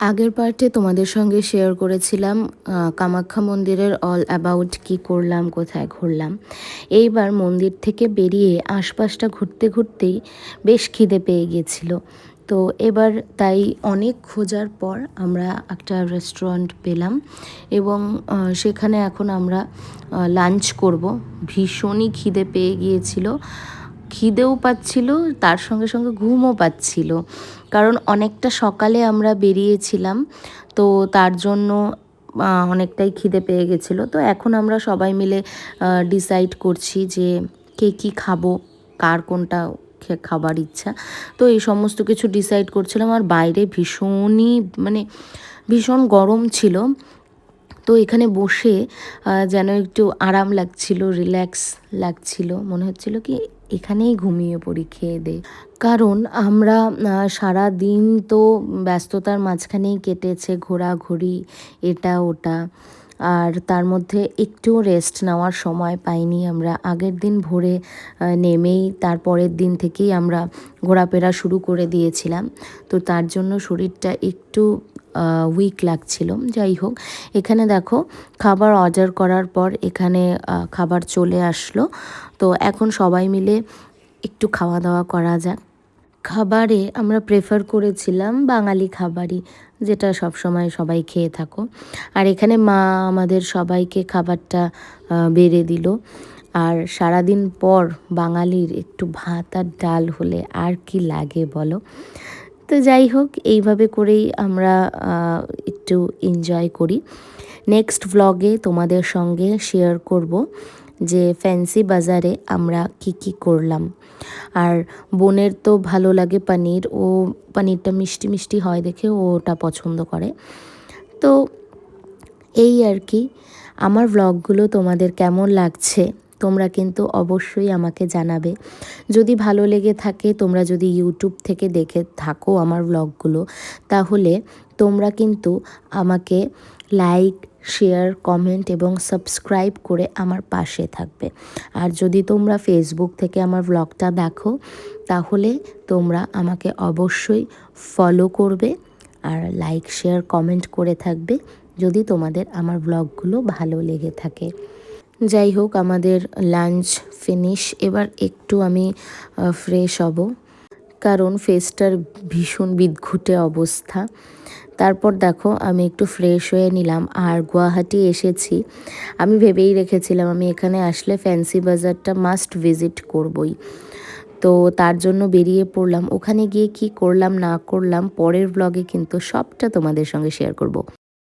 আগের পার্টে তোমাদের সঙ্গে শেয়ার করেছিলাম কামাখ্যা মন্দিরের অল অ্যাবাউট কী করলাম, কোথায় ঘুরলাম। এইবার মন্দির থেকে বেরিয়ে আশপাশটা ঘুরতে ঘুরতেই বেশ খিদে পেয়ে গিয়েছিল। তো এবার তাই অনেক খোঁজার পর আমরা একটা রেস্টুরেন্ট পেলাম এবং সেখানে এখন আমরা লাঞ্চ করব। ভীষণই খিদে পেয়ে গিয়েছিল, খিদেও পাচ্ছিল, তার সঙ্গে সঙ্গে ঘুমও পাচ্ছিল, কারণ অনেকটা সকালে আমরা বেরিয়েছিলাম। তো তার জন্য অনেকটাই খিদে পেয়ে গেছিলো। তো এখন আমরা সবাই মিলে ডিসাইড করছি যে কে কী খাবো, কার কোনটা খাবার ইচ্ছা। তো এই সমস্ত কিছু ডিসাইড করছিলাম। আর বাইরে ভীষণই ভীষণ গরম ছিল। তো এখানে বসে যেন একটু আরাম লাগছিল, রিল্যাক্স লাগছিল, মনে হচ্ছিল কি এখানেই ঘুমিয়ে পড়ি খেয়ে দে। কারণ আমরা সারা দিন তো ব্যস্ততার মাঝখানেই কেটেছে, ঘোরাঘুরি এটা ওটা, আর তার মধ্যে একটুও রেস্ট নেওয়ার সময় পাইনি আমরা। আগের দিন ভোরে নেমেই তারপরের দিন থেকেই আমরা ঘোরাফেরা শুরু করে দিয়েছিলাম। তো তার জন্য শরীরটা একটু উইক লাগছিল। যাই হোক, এখানে দেখো খাবার অর্ডার করার পর এখানে খাবার চলে আসলো। তো এখন সবাই মিলে একটু খাওয়া দাওয়া করা যাক। খাবারে আমরা প্রেফার করেছিলাম বাঙালি খাবারই, যেটা সবসময় সবাই খেয়ে থাকো। আর এখানে মা আমাদের সবাইকে খাবারটা বেড়ে দিল। আর সারাদিন পর বাঙালির একটু ভাত আর ডাল হলে আর কি লাগে বলো। তো যাই হোক, এইভাবে করেই আমরা একটু এনজয় করি। নেক্সট ভ্লগে তোমাদের সঙ্গে শেয়ার করব যে ফ্যান্সি বাজারে আমরা কি কি করলাম। আর বোনের তো ভালো লাগে পনির, ও পনিরটা মিষ্টি মিষ্টি হয় দেখে ও ওটা পছন্দ করে। তো এই আর কি, আমার ভ্লগগুলো তোমাদের কেমন লাগছে তোমরা কিন্তু অবশ্যই আমাকে জানাবে। যদি ভালো লেগে থাকে, তোমরা যদি ইউটিউব থেকে দেখে থাকো আমার ভ্লগগুলো, তাহলে তোমরা কিন্তু আমাকে লাইক, শেয়ার, কমেন্ট এবং সাবস্ক্রাইব করে আমার পাশে থাকবে। আর যদি তোমরা ফেসবুক থেকে আমার ভ্লগটা দেখো, তাহলে তোমরা আমাকে অবশ্যই ফলো করবে আর লাইক, শেয়ার, কমেন্ট করে থাকবে যদি তোমাদের আমার ভ্লগগুলো ভালো লেগে থাকে। যাই হোক, আমাদের লাঞ্চ ফিনিশ। এবার একটু আমি ফ্রেশ হব, কারণ ফেসটার ভীষণ বিদঘুটে অবস্থা। তারপর দেখো আমি একটু ফ্রেশ হয়ে নিলাম। আর গুয়াহাটি এসেছি, আমি ভেবেই রেখেছিলাম আমি এখানে আসলে ফ্যান্সি বাজারটা মাস্ট ভিজিট করবই। তো তার জন্য বেরিয়ে পড়লাম। ওখানে গিয়ে কি করলাম না করলাম পরের ব্লগে কিন্তু সবটা তোমাদের সঙ্গে শেয়ার করব।